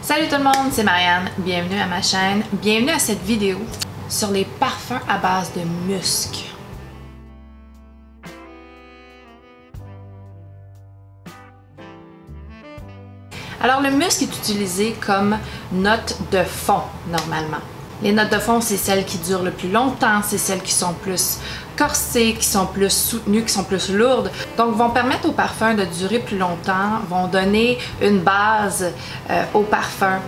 Salut tout le monde, c'est Marianne. Bienvenue à ma chaîne. Bienvenue à cette vidéo sur les parfums à base de musc. Alors le musc est utilisé comme note de fond normalement. Les notes de fond, c'est celles qui durent le plus longtemps, c'est celles qui sont plus corsées, qui sont plus soutenues, qui sont plus lourdes. Donc vont permettre au parfum de durer plus longtemps, vont donner une base au parfum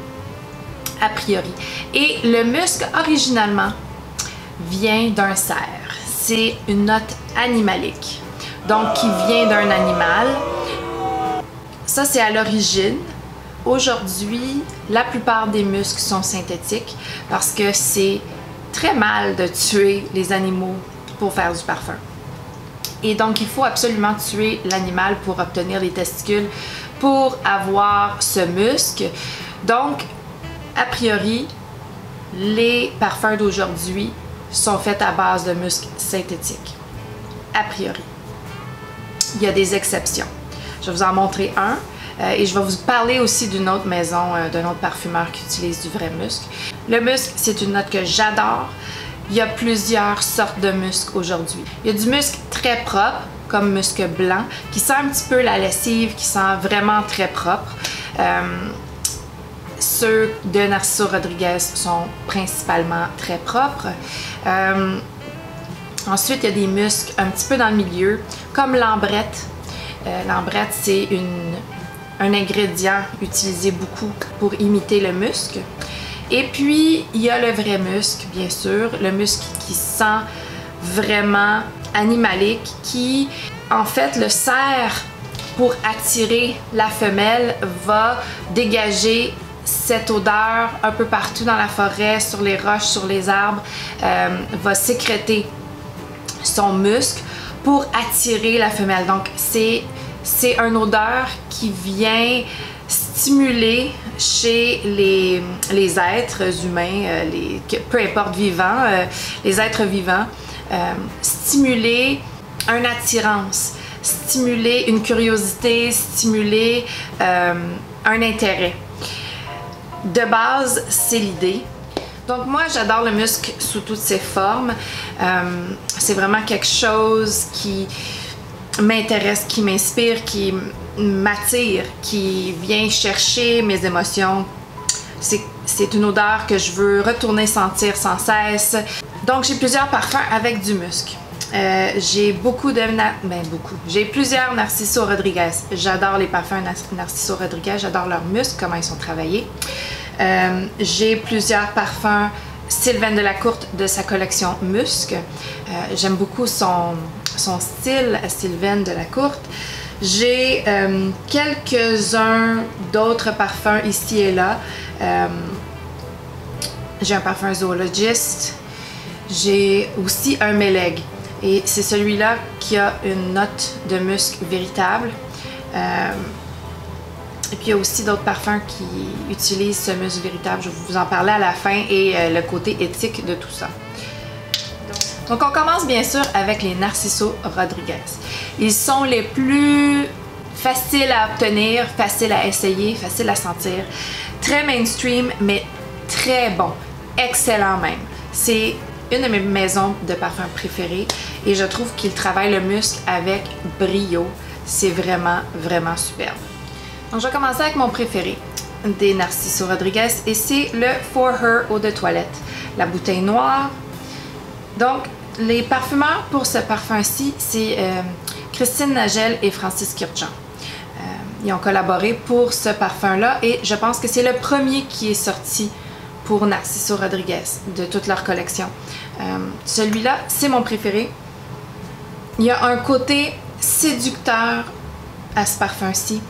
a priori. Et le musc originalement vient d'un cerf. C'est une note animalique, donc qui vient d'un animal. Ça c'est à l'origine. Aujourd'hui, la plupart des muscs sont synthétiques parce que c'est très mal de tuer les animaux pour faire du parfum. Et donc, il faut absolument tuer l'animal pour obtenir les testicules, pour avoir ce musc. Donc, a priori, les parfums d'aujourd'hui sont faits à base de musc synthétique. A priori. Il y a des exceptions. Je vais vous en montrer un. Et je vais vous parler aussi d'une autre maison, d'un autre parfumeur qui utilise du vrai musc. Le musc, c'est une note que j'adore. Il y a plusieurs sortes de musc aujourd'hui. Il y a du musc très propre, comme musc blanc, qui sent un petit peu la lessive, qui sent vraiment très propre. Ceux de Narciso Rodriguez sont principalement très propres. Ensuite, il y a des muscs un petit peu dans le milieu, comme l'ambrette. L'ambrette, c'est un ingrédient utilisé beaucoup pour imiter le musc. Et puis, il y a le vrai musc, bien sûr, le musc qui sent vraiment animalique, qui, en fait, le cerf, pour attirer la femelle, va dégager cette odeur un peu partout dans la forêt, sur les roches, sur les arbres, va sécréter son musc pour attirer la femelle. Donc, c'est une odeur qui vient stimuler chez les êtres humains, peu importe vivants, les êtres vivants, stimuler une attirance, stimuler une curiosité, stimuler un intérêt. De base, c'est l'idée. Donc moi, j'adore le musc sous toutes ses formes. C'est vraiment quelque chose qui m'intéresse, qui m'inspire, qui m'attire, qui vient chercher mes émotions. C'est une odeur que je veux retourner sentir sans cesse. Donc j'ai plusieurs parfums avec du musc. J'ai j'ai plusieurs Narciso Rodriguez. J'adore les parfums Narciso Rodriguez, j'adore leur musc, comment ils sont travaillés. J'ai plusieurs parfums Sylvain Delacourte de sa collection Musc. J'aime beaucoup son style à Sylvain Delacourte. J'ai quelques-uns d'autres parfums ici et là. J'ai un parfum Zoologist. J'ai aussi un Meleg. Et c'est celui-là qui a une note de musc véritable. Et puis il y a aussi d'autres parfums qui utilisent ce musc véritable. Je vais vous en parler à la fin et le côté éthique de tout ça. Donc on commence bien sûr avec les Narciso Rodriguez. Ils sont les plus faciles à obtenir, faciles à essayer, faciles à sentir. Très mainstream, mais très bon. Excellent même. C'est une de mes maisons de parfums préférées et je trouve qu'ils travaillent le musc avec brio. C'est vraiment, vraiment superbe. Donc je vais commencer avec mon préféré des Narciso Rodriguez et c'est le For Her eau de toilette. La bouteille noire. Donc les parfumeurs pour ce parfum-ci, c'est Christine Nagel et Francis Kurkdjian. Ils ont collaboré pour ce parfum-là et je pense que c'est le premier qui est sorti pour Narciso Rodriguez de toute leur collection. Celui-là, c'est mon préféré. Il y a un côté séducteur à ce parfum-ci.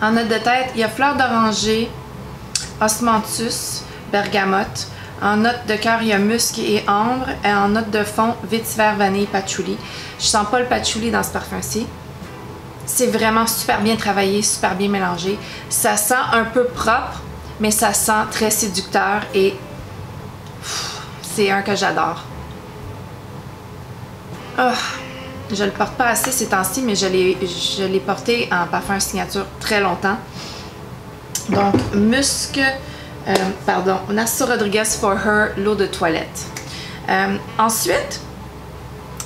En note de tête, il y a fleur d'oranger, osmanthus, bergamote. En note de cœur, il y a musc et ambre. Et en note de fond, vétiver, vanille, patchouli. Je sens pas le patchouli dans ce parfum-ci. C'est vraiment super bien travaillé, super bien mélangé. Ça sent un peu propre, mais ça sent très séducteur et c'est un que j'adore. Oh, je le porte pas assez ces temps-ci, mais je l'ai porté en parfum signature très longtemps. Donc, musc, Pardon, Narciso Rodriguez For Her, l'eau de toilette. Ensuite,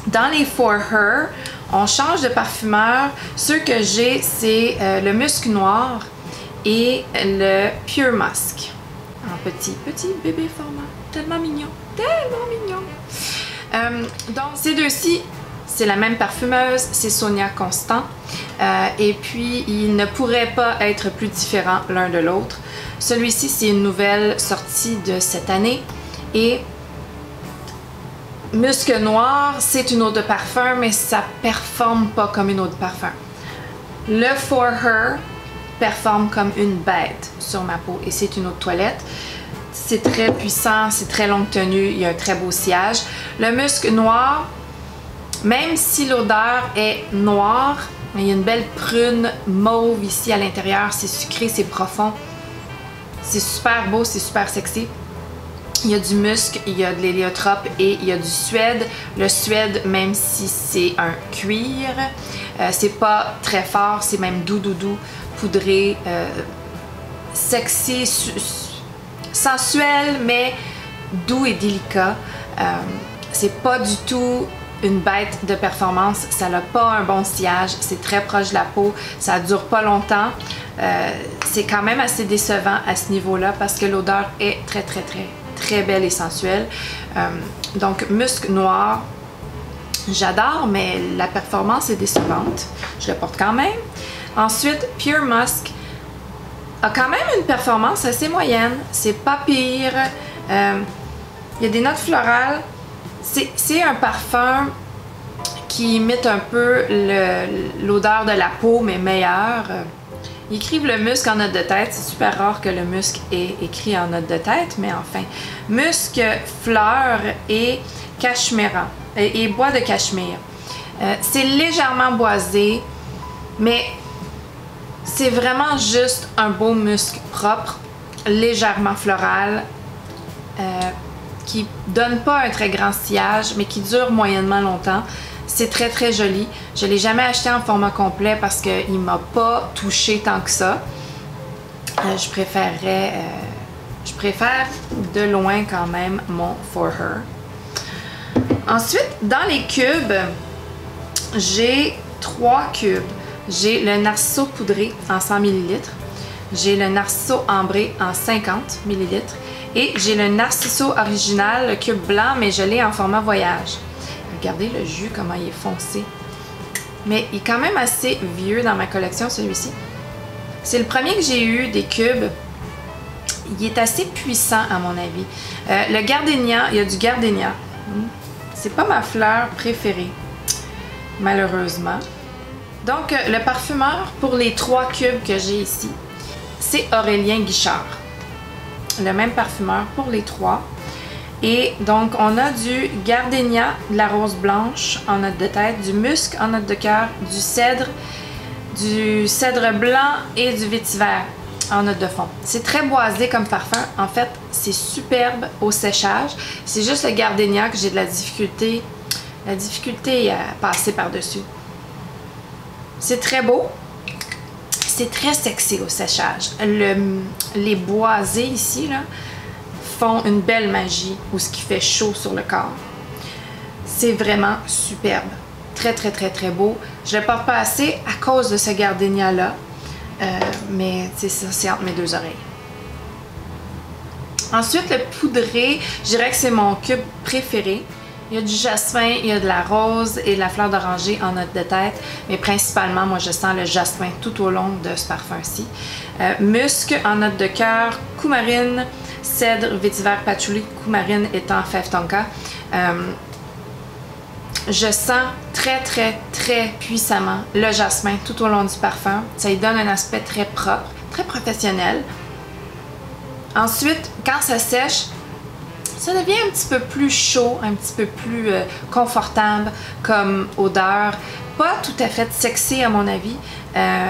dans les For Her, on change de parfumeur. Ceux que j'ai, c'est le musc noir et le Pure Musk. En petit bébé format. Tellement mignon. Tellement mignon. Donc, ces deux-ci, c'est la même parfumeuse. C'est Sonia Constant. Et puis, ils ne pourraient pas être plus différents l'un de l'autre. Celui-ci, c'est une nouvelle sortie de cette année. Et Musc Noir, c'est une eau de parfum, mais ça performe pas comme une eau de parfum. Le For Her performe comme une bête sur ma peau et c'est une eau de toilette. C'est très puissant, c'est très longue tenue, il y a un très beau sillage. Le Musc Noir, même si l'odeur est noire, il y a une belle prune mauve ici à l'intérieur, c'est sucré, c'est profond. C'est super beau, c'est super sexy. Il y a du musc, il y a de l'héliotrope et il y a du suède. Le suède, même si c'est un cuir, c'est pas très fort, c'est même doux, poudré, sexy, sensuel, mais doux et délicat. C'est pas du tout une bête de performance, ça n'a pas un bon sillage, c'est très proche de la peau, ça dure pas longtemps. C'est quand même assez décevant à ce niveau-là parce que l'odeur est très belle et sensuelle. Donc, musc noir, j'adore, mais la performance est décevante. Je le porte quand même. Ensuite, Pure Musk a quand même une performance assez moyenne. C'est pas pire. Il y a des notes florales. C'est un parfum qui imite un peu l'odeur de la peau, mais meilleure. Ils écrivent le musc en note de tête. C'est super rare que le musc est écrit en note de tête, mais enfin. Musc, fleur et cachemire. Et bois de cachemire. C'est légèrement boisé, mais c'est vraiment juste un beau musc propre, légèrement floral, qui donne pas un très grand sillage, mais qui dure moyennement longtemps. C'est très joli. Je ne l'ai jamais acheté en format complet parce qu'il ne m'a pas touché tant que ça. Je préfère de loin quand même mon For Her. Ensuite, dans les cubes, j'ai 3 cubes. J'ai le Narciso poudré en 100 ml. J'ai le Narciso ambré en 50 ml. Et j'ai le Narciso original, le cube blanc, mais je l'ai en format voyage. Regardez le jus, comment il est foncé. Mais il est quand même assez vieux dans ma collection, celui-ci. C'est le premier que j'ai eu des cubes. Il est assez puissant, à mon avis. Le gardénia, il y a du gardénia. C'est pas ma fleur préférée, malheureusement. Donc, le parfumeur pour les 3 cubes que j'ai ici, c'est Aurélien Guichard. Le même parfumeur pour les 3. Et donc, on a du gardénia, de la rose blanche en note de tête, du musc en note de cœur, du cèdre blanc et du vétiver en note de fond. C'est très boisé comme parfum. En fait, c'est superbe au séchage. C'est juste le gardénia que j'ai de la difficulté à passer par-dessus. C'est très beau. C'est très sexy au séchage. Les boisés ici, là, font une belle magie ou ce qui fait chaud sur le corps. C'est vraiment superbe. Très beau. Je ne le porte pas assez à cause de ce gardénia-là. Mais c'est ça, c'est entre mes 2 oreilles. Ensuite, le poudré, je dirais que c'est mon cube préféré. Il y a du jasmin, il y a de la rose et de la fleur d'oranger en note de tête. Mais principalement, moi, je sens le jasmin tout au long de ce parfum-ci. Musc en note de cœur, coumarine, cèdre, vétiver, patchouli, coumarine étant fève tonka. Je sens très puissamment le jasmin tout au long du parfum. Ça lui donne un aspect très propre, très professionnel. Ensuite, quand ça sèche, ça devient un petit peu plus chaud, un petit peu plus confortable comme odeur. Pas tout à fait sexy à mon avis.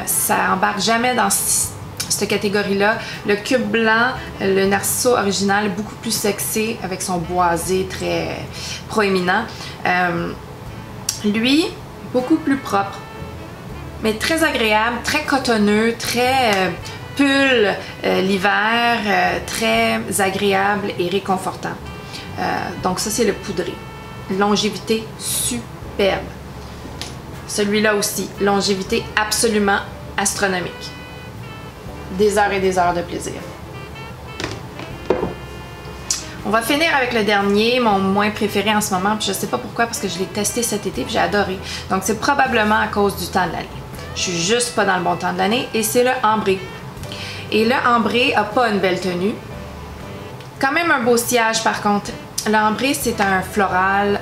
Ça embarque jamais dans cette catégorie-là. Le cube blanc, le Narciso original, est beaucoup plus sexy avec son boisé très proéminent. Lui, beaucoup plus propre, mais très agréable, très cotonneux, très pull l'hiver, très agréable et réconfortant. Donc ça, c'est le poudré. Longévité superbe. Celui-là aussi, longévité absolument astronomique. Des heures et des heures de plaisir. On va finir avec le dernier, mon moins préféré en ce moment, puis je sais pas pourquoi, parce que je l'ai testé cet été puis j'ai adoré. Donc c'est probablement à cause du temps de l'année. Je suis juste pas dans le bon temps de l'année, et c'est le ambré. Et le ambré a pas une belle tenue. Quand même un beau sillage par contre. L'ambré, c'est un floral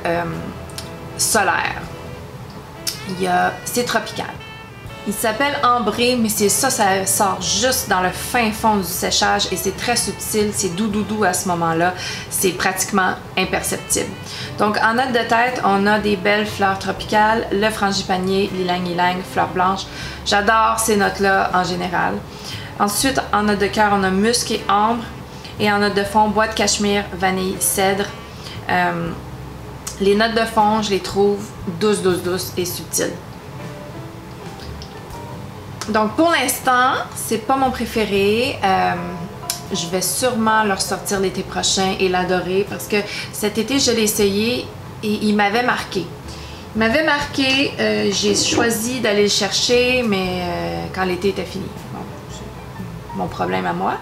solaire. C'est tropical. Il s'appelle ambré, mais c'est ça sort juste dans le fin fond du séchage et c'est très subtil, c'est doux à ce moment-là, c'est pratiquement imperceptible. Donc en note de tête, on a des belles fleurs tropicales, le frangipanier, ylang-ylang, fleurs blanches. J'adore ces notes-là en général. Ensuite, en note de cœur, on a musc et ambre. Et en note de fond, bois de cachemire, vanille, cèdre. Les notes de fond, je les trouve douces et subtiles. Donc pour l'instant, c'est pas mon préféré. Je vais sûrement le ressortir l'été prochain et l'adorer parce que cet été, je l'ai essayé et il m'avait marqué. Il m'avait marqué, j'ai choisi d'aller le chercher, mais quand l'été était fini. Bon, c'est mon problème à moi.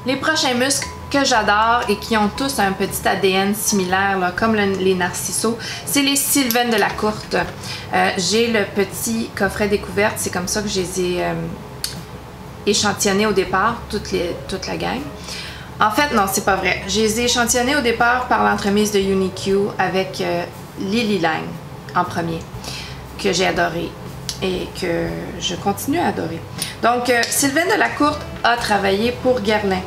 Les prochains muscles que j'adore et qui ont tous un petit ADN similaire, là, comme les narcissos, c'est les Sylvaines de la Courte. J'ai le petit coffret découverte, c'est comme ça que je les ai échantillonnés au départ, toute la gang. En fait, non, c'est pas vrai. Je les ai échantillonnés au départ par l'entremise de UniQ avec l'ylang en premier, que j'ai adoré et que je continue à adorer. Donc, Sylvaine de la Courte a travaillé pour Guerlain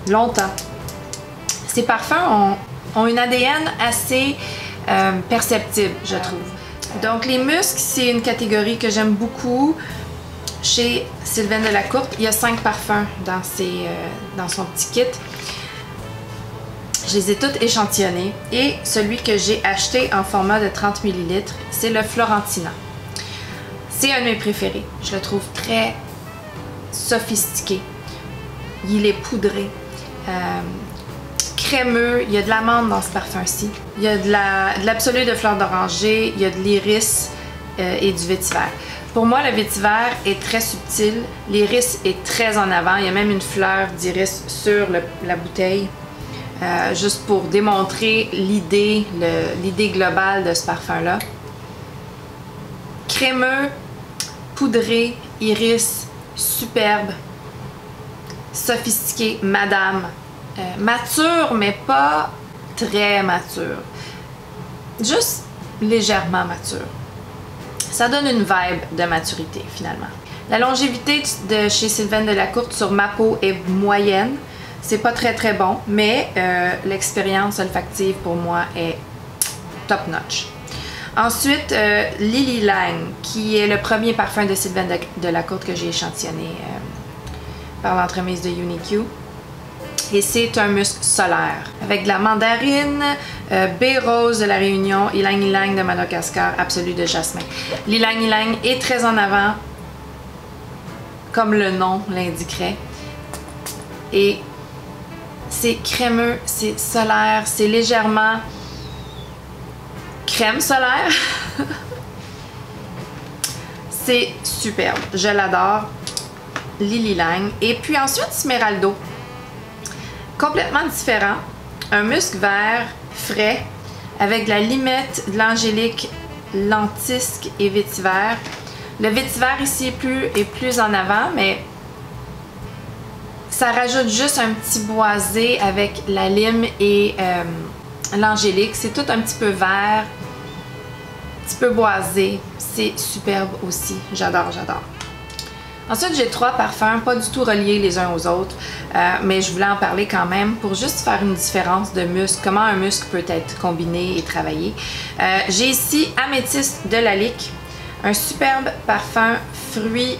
longtemps. Ces parfums ont une ADN assez perceptible, je trouve. Donc, les muscs, c'est une catégorie que j'aime beaucoup. Chez Sylvaine de la Courte, il y a 5 parfums dans son petit kit. Je les ai toutes échantillonnés et celui que j'ai acheté en format de 30 ml, c'est le Florentina. C'est un de mes préférés. Je le trouve très sophistiqué. Il est poudré, crémeux. Il y a de l'amande dans ce parfum-ci. Il y a de l'absolu de fleurs d'oranger. Il y a de l'iris et du vétiver. Pour moi, le vétiver est très subtil. L'iris est très en avant. Il y a même une fleur d'iris sur la bouteille. Juste pour démontrer l'idée globale de ce parfum-là. Crémeux, poudré, iris, superbe, sophistiqué, madame. Mature, mais pas très mature. Juste légèrement mature. Ça donne une vibe de maturité, finalement. La longévité de chez Sylvaine de la Courte sur ma peau est moyenne. C'est pas très bon, mais l'expérience olfactive pour moi est top notch. Ensuite, l'ylang, qui est le premier parfum de Sylvaine de la Courte que j'ai échantillonné par l'entremise de UniQ. Et c'est un musc solaire avec de la mandarine, baie rose de la Réunion, ylang-ylang de Madagascar, absolu de jasmin. L'ylang-ylang est très en avant, comme le nom l'indiquerait. Et c'est crémeux, c'est solaire, c'est légèrement crème solaire. C'est superbe, je l'adore. L'ylang. Et puis ensuite, Smeraldo. Complètement différent. Un musc vert frais avec de la limette, de l'angélique, lentisque et vétiver. Le vétiver ici est plus en avant, mais ça rajoute juste un petit boisé avec la lime et l'angélique. C'est tout un petit peu vert, un petit peu boisé. C'est superbe aussi. J'adore. Ensuite, j'ai 3 parfums, pas du tout reliés les uns aux autres, mais je voulais en parler quand même pour juste faire une différence de musc, comment un musc peut être combiné et travaillé. J'ai ici Améthyste de Lalique, un superbe parfum fruits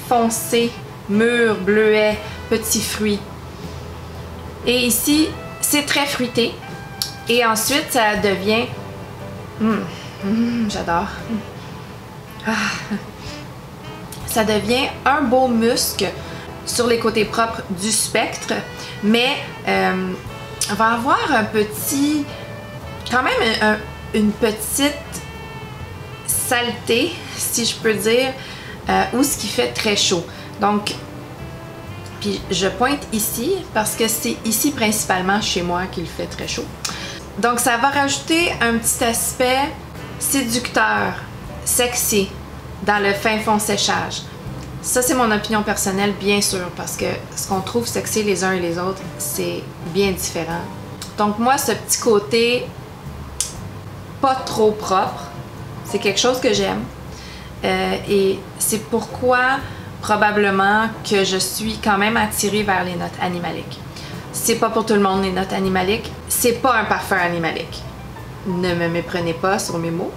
foncés, mûrs, bleuets, petits fruits. Et ici, c'est très fruité. Et ensuite, ça devient... j'adore. Ça devient un beau musc, sur les côtés propres du spectre, mais va avoir un petit, quand même une petite saleté, si je peux dire, où ce qui fait très chaud. Donc, puis je pointe ici parce que c'est ici principalement chez moi qu'il fait très chaud. Donc ça va rajouter un petit aspect séducteur, sexy dans le fin fond séchage. Ça c'est mon opinion personnelle bien sûr parce que ce qu'on trouve sexy les uns et les autres c'est bien différent. Donc moi ce petit côté pas trop propre, c'est quelque chose que j'aime et c'est pourquoi probablement que je suis quand même attirée vers les notes animaliques. C'est pas pour tout le monde les notes animaliques. C'est pas un parfum animalique. Ne me méprenez pas sur mes mots.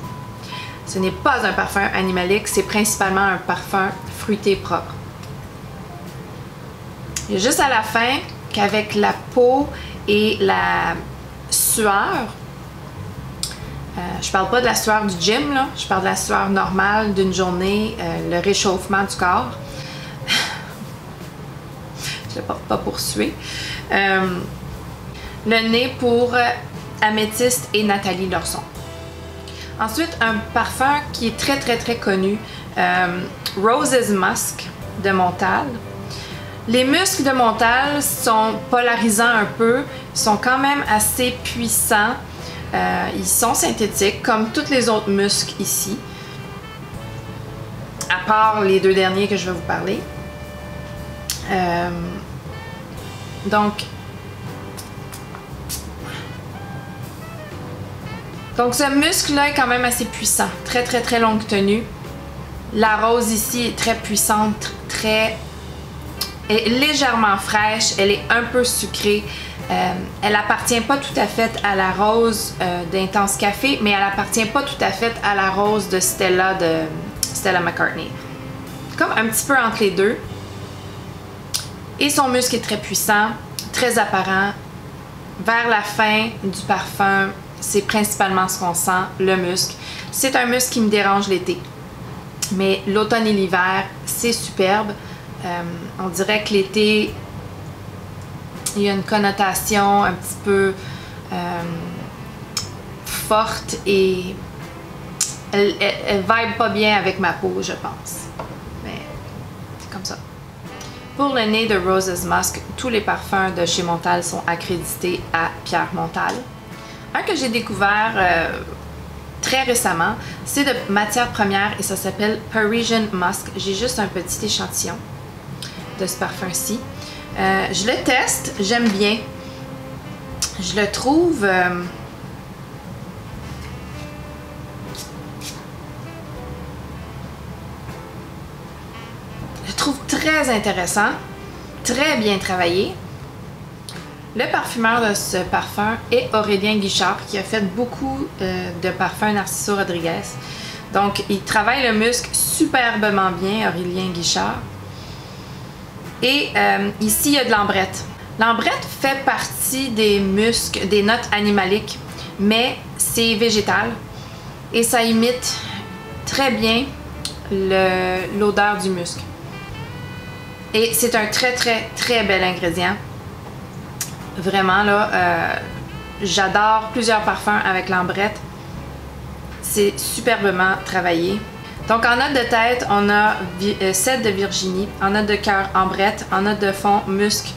Ce n'est pas un parfum animalique, c'est principalement un parfum fruité propre. Il y a juste à la fin qu'avec la peau et la sueur, je parle pas de la sueur du gym, là, je parle de la sueur normale d'une journée, le réchauffement du corps. Je ne l'ai pas pour suer. Le nez pour Améthyste et Nathalie Lorson. Ensuite, un parfum qui est très connu, Roses Musk de Montal. Les muscles de Montal sont polarisants un peu, sont quand même assez puissants. Ils sont synthétiques comme tous les autres muscles ici, à part les deux derniers que je vais vous parler. Donc ce muscle-là est quand même assez puissant, très longue tenue. La rose ici est très puissante, est légèrement fraîche, elle est un peu sucrée. Elle appartient pas tout à fait à la rose d'Intense Café, mais elle appartient pas tout à fait à la rose de Stella McCartney. Comme un petit peu entre les deux. Et son muscle est très puissant, très apparent. Vers la fin du parfum, c'est principalement ce qu'on sent, le muscle. C'est un muscle qui me dérange l'été. Mais l'automne et l'hiver, c'est superbe. On dirait que l'été, il y a une connotation un petit peu forte et elle vibe pas bien avec ma peau, je pense. Mais c'est comme ça. Pour le nez de Roses Musk, tous les parfums de chez Montal sont accrédités à Pierre Montal. Un que j'ai découvert très récemment, c'est de matière première et ça s'appelle Parisian Musk. J'ai juste un petit échantillon de ce parfum-ci. Je le teste, j'aime bien. Je le trouve... très intéressant, très bien travaillé. Le parfumeur de ce parfum est Aurélien Guichard, qui a fait beaucoup de parfums Narciso Rodriguez. Donc, il travaille le muscle superbement bien, Aurélien Guichard. Et ici, il y a de l'ambrette. L'ambrette fait partie des muscles, des notes animaliques, mais c'est végétal. Et ça imite très bien l'odeur du muscle. Et c'est un très bel ingrédient. Vraiment là, j'adore plusieurs parfums avec l'ambrette. C'est superbement travaillé. Donc en note de tête, on a cèdre de Virginie, en note de cœur ambrette, en note de fond musc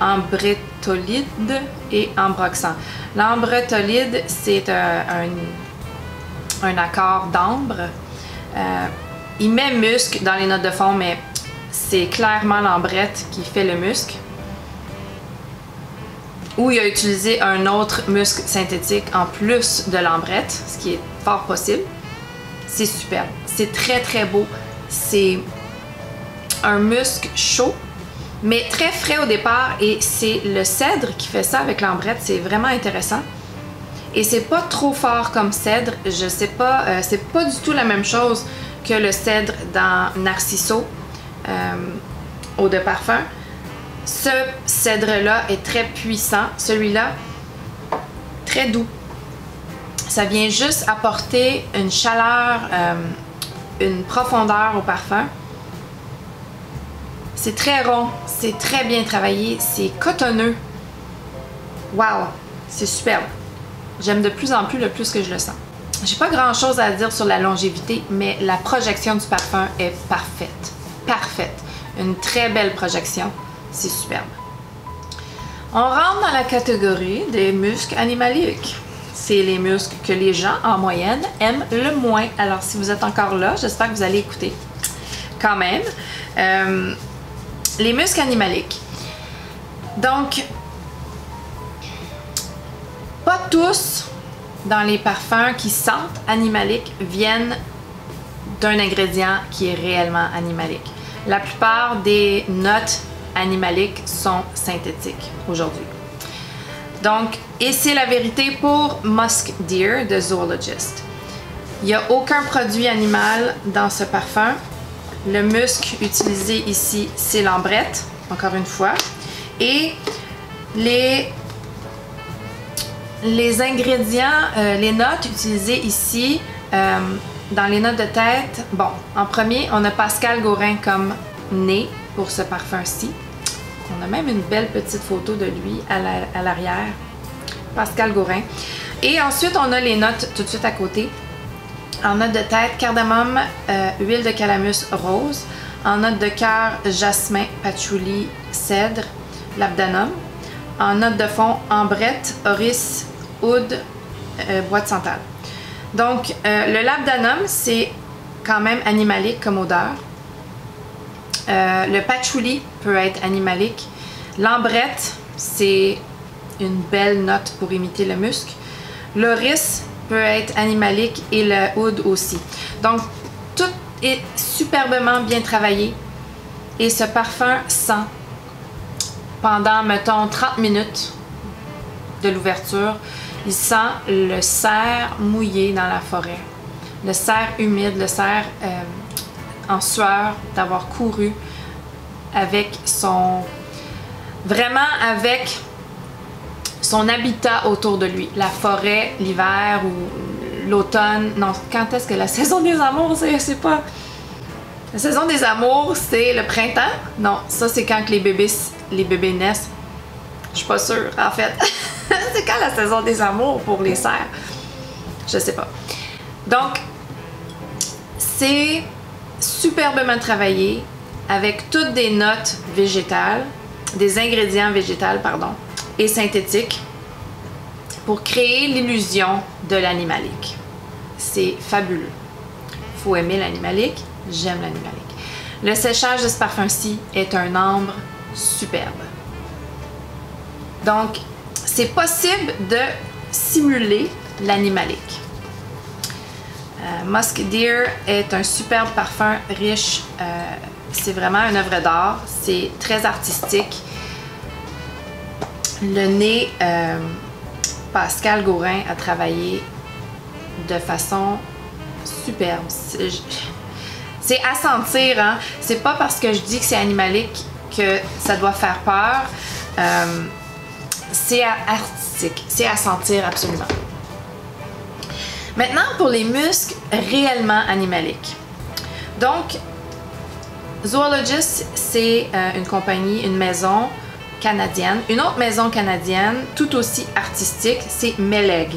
ambretolide et ambroxan. L'ambretolide, c'est un accord d'ambre. Il met musc dans les notes de fond, mais c'est clairement l'ambrette qui fait le musc. Ou il a utilisé un autre musc synthétique en plus de l'ambrette, ce qui est fort possible. C'est superbe. C'est très beau. C'est un musc chaud, mais très frais au départ. Et c'est le cèdre qui fait ça avec l'ambrette. C'est vraiment intéressant. Et c'est pas trop fort comme cèdre. Je sais pas, c'est pas du tout la même chose que le cèdre dans Narciso. Eau de parfum. Ce cèdre-là est très puissant. Celui-là, très doux. Ça vient juste apporter une chaleur, une profondeur au parfum. C'est très rond, c'est très bien travaillé, c'est cotonneux. Wow, c'est superbe. J'aime de plus en plus le plus que je le sens. J'ai pas grand chose à dire sur la longévité, mais la projection du parfum est parfaite. Parfaite. Une très belle projection. C'est superbe. On rentre dans la catégorie des muscs animaliques. C'est les muscles que les gens, en moyenne, aiment le moins. Alors, si vous êtes encore là, j'espère que vous allez écouter. Quand même. Les muscles animaliques. Donc, pas tous dans les parfums qui sentent animaliques viennent d'un ingrédient qui est réellement animalique. La plupart des notes animaliques sont synthétiques aujourd'hui. Donc, et c'est la vérité pour Musk Deer de Zoologist. Il n'y a aucun produit animal dans ce parfum. Le musc utilisé ici, c'est l'ambrette, encore une fois. Et les ingrédients, les notes utilisées ici, dans les notes de tête, bon, en premier, on a Pascal Gaurin comme nez pour ce parfum-ci. On a même une belle petite photo de lui à l'arrière. Pascal Gaurin. Et ensuite, on a les notes tout de suite à côté. En note de tête, cardamome, huile de calamus rose. En note de cœur, jasmin, patchouli, cèdre, labdanum. En note de fond, ambrette, orris, oud, bois de santal. Donc, le labdanum, c'est quand même animalique comme odeur. Le patchouli peut être animalique. L'ambrette, c'est une belle note pour imiter le musc. L'oris peut être animalique et le oud aussi. Donc, tout est superbement bien travaillé et ce parfum sent pendant, mettons, 30 minutes de l'ouverture, il sent le cerf mouillé dans la forêt, le cerf humide, le cerf en sueur d'avoir couru avec vraiment avec son habitat autour de lui, la forêt, l'hiver ou l'automne. Non, quand est-ce que la saison des amours, c'est pas... La saison des amours, c'est le printemps? Non, ça c'est quand que les bébés naissent. Je suis pas sûre, en fait. C'est quand la saison des amours pour les cerfs? Je sais pas. Donc, c'est superbement travaillé avec toutes des notes végétales, des ingrédients végétaux, pardon, et synthétiques pour créer l'illusion de l'animalique. C'est fabuleux. Faut aimer l'animalique, j'aime l'animalique. Le séchage de ce parfum-ci est un ambre superbe. Donc, c'est possible de simuler l'animalique. Musk Deer est un superbe parfum riche. C'est vraiment une œuvre d'art. C'est très artistique. Le nez, Pascal Gaurin a travaillé de façon superbe. C'est à sentir, hein? C'est pas parce que je dis que c'est animalique que ça doit faire peur. C'est artistique. C'est à sentir absolument. Maintenant, pour les muscles réellement animaliques. Donc, Zoologist, c'est une compagnie, une maison canadienne. Une autre maison canadienne, tout aussi artistique, c'est Meleg.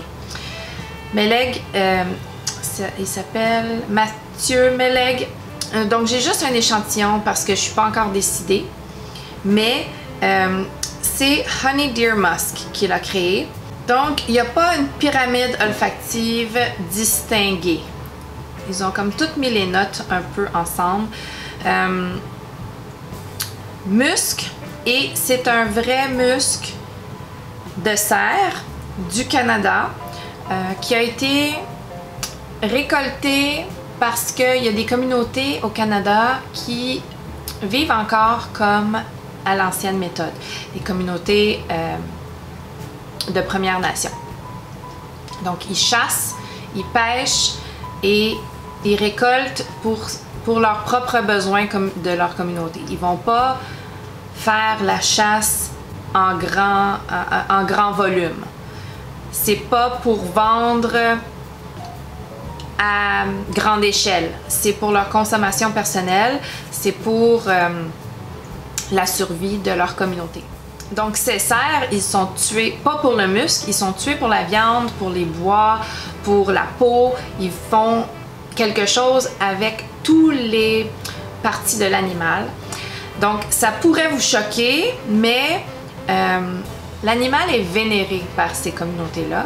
Meleg, il s'appelle Mathieu Meleg. Donc, j'ai juste un échantillon parce que je ne suis pas encore décidée. Mais c'est Honey Deer Musk qui l'a créé. Donc, il n'y a pas une pyramide olfactive distinguée. Ils ont comme toutes mis les notes un peu ensemble. Musc, et c'est un vrai musc de cerf du Canada qui a été récolté parce qu'il y a des communautés au Canada qui vivent encore comme à l'ancienne méthode. Des communautés de Premières Nations. Donc, ils chassent, ils pêchent et ils récoltent pour leurs propres besoins de leur communauté. Ils vont pas faire la chasse en grand volume. C'est pas pour vendre à grande échelle. C'est pour leur consommation personnelle. C'est pour la survie de leur communauté. Donc ces cerfs, ils sont tués pas pour le muscle, ils sont tués pour la viande, pour les bois, pour la peau. Ils font quelque chose avec tous les parties de l'animal. Donc ça pourrait vous choquer, mais l'animal est vénéré par ces communautés-là.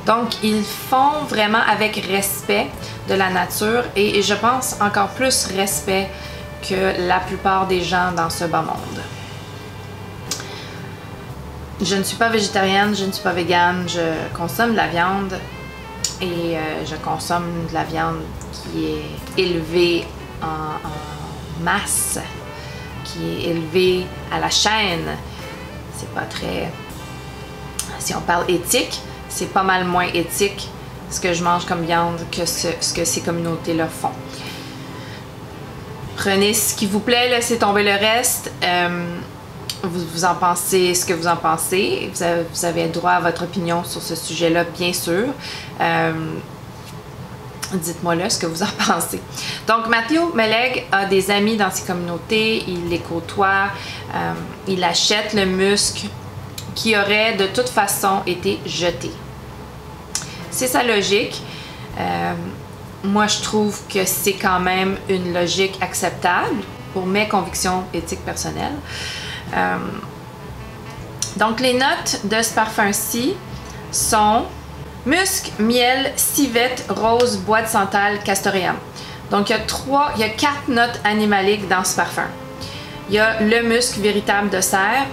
Donc ils font vraiment avec respect de la nature et je pense encore plus respect que la plupart des gens dans ce bas monde. Je ne suis pas végétarienne, je ne suis pas végane, je consomme de la viande et je consomme de la viande qui est élevée en masse, qui est élevée à la chaîne. C'est pas très... Si on parle éthique, c'est pas mal moins éthique ce que je mange comme viande que ce que ces communautés-là font. Prenez ce qui vous plaît, laissez tomber le reste. Vous en pensez ce que vous en pensez. Vous avez droit à votre opinion sur ce sujet-là, bien sûr. Dites-moi-le ce que vous en pensez. Donc, Matthew Meleg a des amis dans ses communautés, il les côtoie, il achète le muscle qui aurait de toute façon été jeté. C'est sa logique. Moi, je trouve que c'est quand même une logique acceptable pour mes convictions éthiques personnelles. Donc, les notes de ce parfum-ci sont musc, miel, civette, rose, bois de santal, castoreum. Donc, il y a 4 notes animaliques dans ce parfum. Il y a le musc véritable de cerf.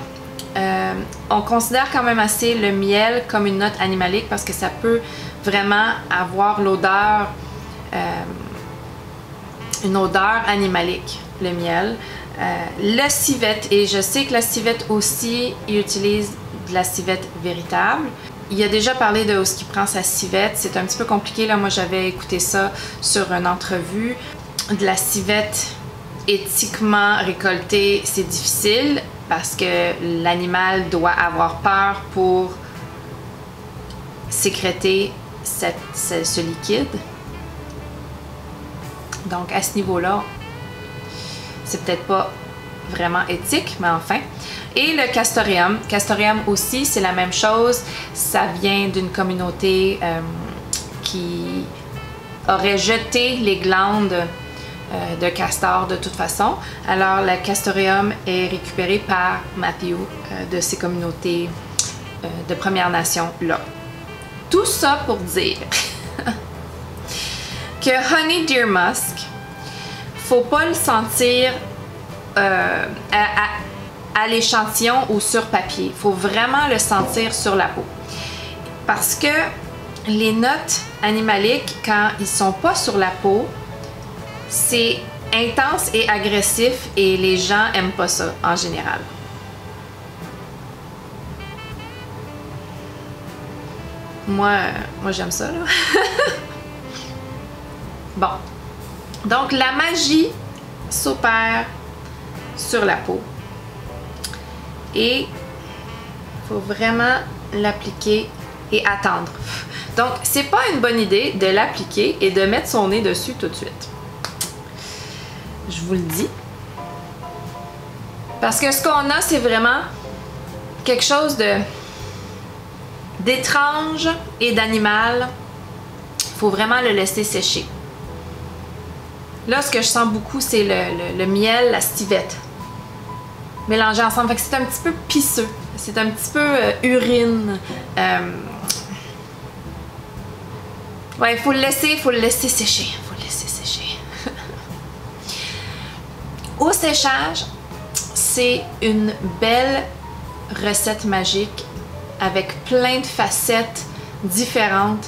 On considère quand même assez le miel comme une note animalique parce que ça peut vraiment avoir l'odeur, une odeur animalique, le miel. Le civette, et je sais que la civette aussi, il utilise de la civette véritable. Il a déjà parlé de où est-ce qu'il prend sa civette, c'est un petit peu compliqué, là, moi j'avais écouté ça sur une entrevue. De la civette éthiquement récoltée, c'est difficile parce que l'animal doit avoir peur pour sécréter ce liquide. Donc à ce niveau-là, c'est peut-être pas vraiment éthique, mais enfin. Et le castoreum. Castoreum aussi, c'est la même chose. Ça vient d'une communauté qui aurait jeté les glandes de castor de toute façon. Alors, le castoreum est récupéré par Matthew de ces communautés de Premières Nations-là. Tout ça pour dire que Honey Deer Musk, faut pas le sentir à l'échantillon ou sur papier. Il faut vraiment le sentir sur la peau. Parce que les notes animaliques, quand ils sont pas sur la peau, c'est intense et agressif et les gens aiment pas ça en général. Moi j'aime ça, là. Bon. Donc, la magie s'opère sur la peau. Et il faut vraiment l'appliquer et attendre. Donc, c'est pas une bonne idée de l'appliquer et de mettre son nez dessus tout de suite. Je vous le dis. Parce que ce qu'on a, c'est vraiment quelque chose d'étrange et d'animal. Il faut vraiment le laisser sécher. Là, ce que je sens beaucoup, c'est le miel, la civette. Mélangés ensemble. Fait que c'est un petit peu pisseux. C'est un petit peu urine. Ouais, il faut le laisser sécher. Il faut le laisser sécher. Au séchage, c'est une belle recette magique avec plein de facettes différentes.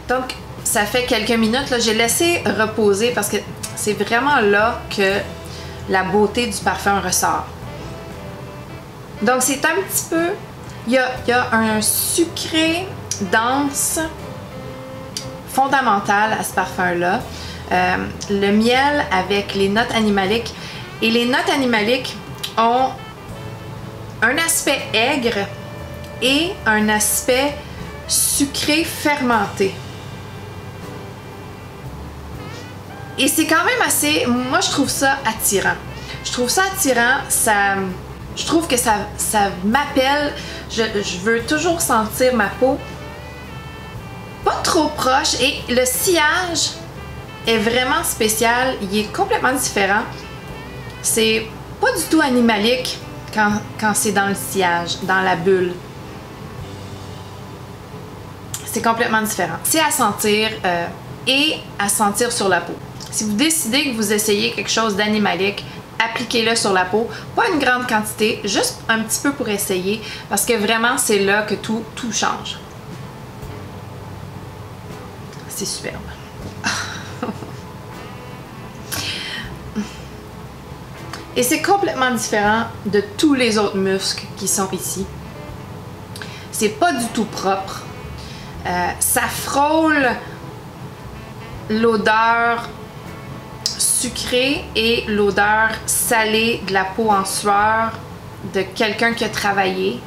Donc, ça fait quelques minutes, là, j'ai laissé reposer parce que c'est vraiment là que la beauté du parfum ressort. Donc c'est un petit peu... Il y a un sucré dense fondamental à ce parfum-là. Le miel avec les notes animaliques. Et les notes animaliques ont un aspect aigre et un aspect sucré fermenté. Et c'est quand même assez... Moi, je trouve ça attirant. Je trouve ça attirant, je trouve que ça m'appelle. Je veux toujours sentir ma peau pas trop proche et le sillage est vraiment spécial. Il est complètement différent. C'est pas du tout animalique quand c'est dans le sillage, dans la bulle. C'est complètement différent. C'est à sentir et à sentir sur la peau. Si vous décidez que vous essayez quelque chose d'animalique, appliquez-le sur la peau. Pas une grande quantité, juste un petit peu pour essayer, parce que vraiment, c'est là que tout change. C'est superbe. Et c'est complètement différent de tous les autres muscles qui sont ici. C'est pas du tout propre. Ça frôle l'odeur sucrée et l'odeur salée de la peau en sueur de quelqu'un qui a travaillé.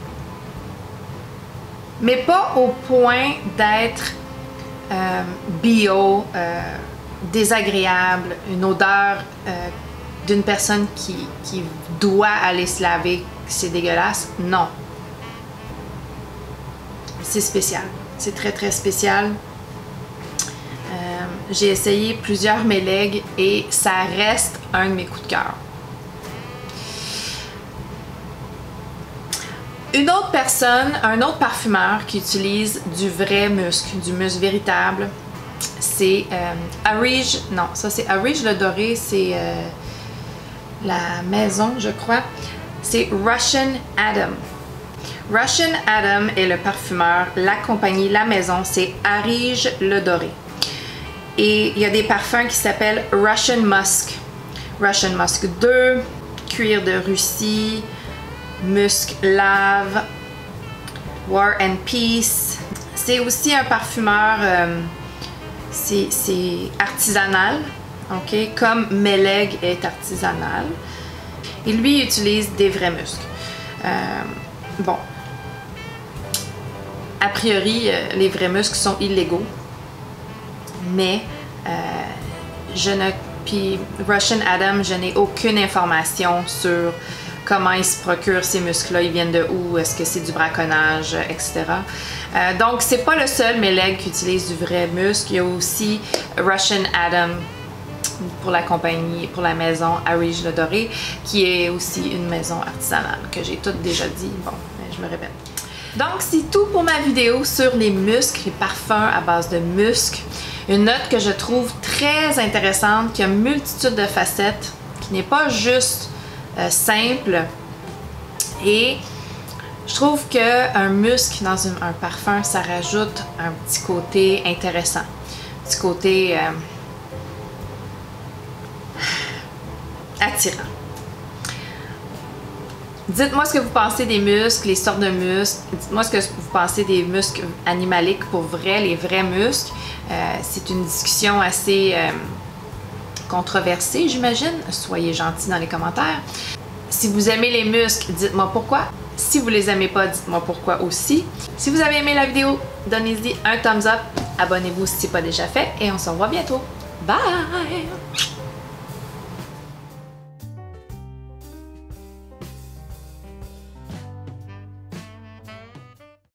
Mais pas au point d'être bio, désagréable, une odeur d'une personne qui doit aller se laver, c'est dégueulasse. Non. C'est spécial. C'est très très spécial. J'ai essayé plusieurs Meleg et ça reste un de mes coups de cœur. Une autre personne, un autre parfumeur qui utilise du vrai musc, du musc véritable, c'est Arij. Non, ça c'est Arij Le Doré, c'est la maison, je crois. C'est Russian Adam. Russian Adam est le parfumeur, la compagnie, la maison, c'est Arij Le Doré. Et il y a des parfums qui s'appellent Russian Musk. Russian Musk 2, Cuir de Russie, Musk Lave, War and Peace. C'est aussi un parfumeur, c'est artisanal, ok, comme Meleg est artisanal. Et lui, il utilise des vrais muscles. Bon, a priori, les vrais muscles sont illégaux, mais puis Russian Adam, je n'ai aucune information sur comment ils se procurent ces muscles-là, ils viennent de où, est-ce que c'est du braconnage, etc. Donc, c'est pas le seul Meleg qui utilise du vrai muscle. Il y a aussi Russian Adam pour la compagnie, pour la maison Arij Le Doré, qui est aussi une maison artisanale, que j'ai toutes déjà dit. Bon, je me répète. Donc, c'est tout pour ma vidéo sur les muscles, les parfums à base de muscles. Une note que je trouve très intéressante, qui a une multitude de facettes, qui n'est pas juste simple. Et je trouve qu'un musc dans un parfum, ça rajoute un petit côté intéressant. Un petit côté attirant. Dites-moi ce que vous pensez des muscles, les sortes de muscles. Dites-moi ce que vous pensez des muscles animaliques pour vrai, les vrais muscles. C'est une discussion assez controversée, j'imagine. Soyez gentils dans les commentaires. Si vous aimez les muscles, dites-moi pourquoi. Si vous les aimez pas, dites-moi pourquoi aussi. Si vous avez aimé la vidéo, donnez-y un thumbs up. Abonnez-vous si ce n'est pas déjà fait et on se revoit bientôt. Bye!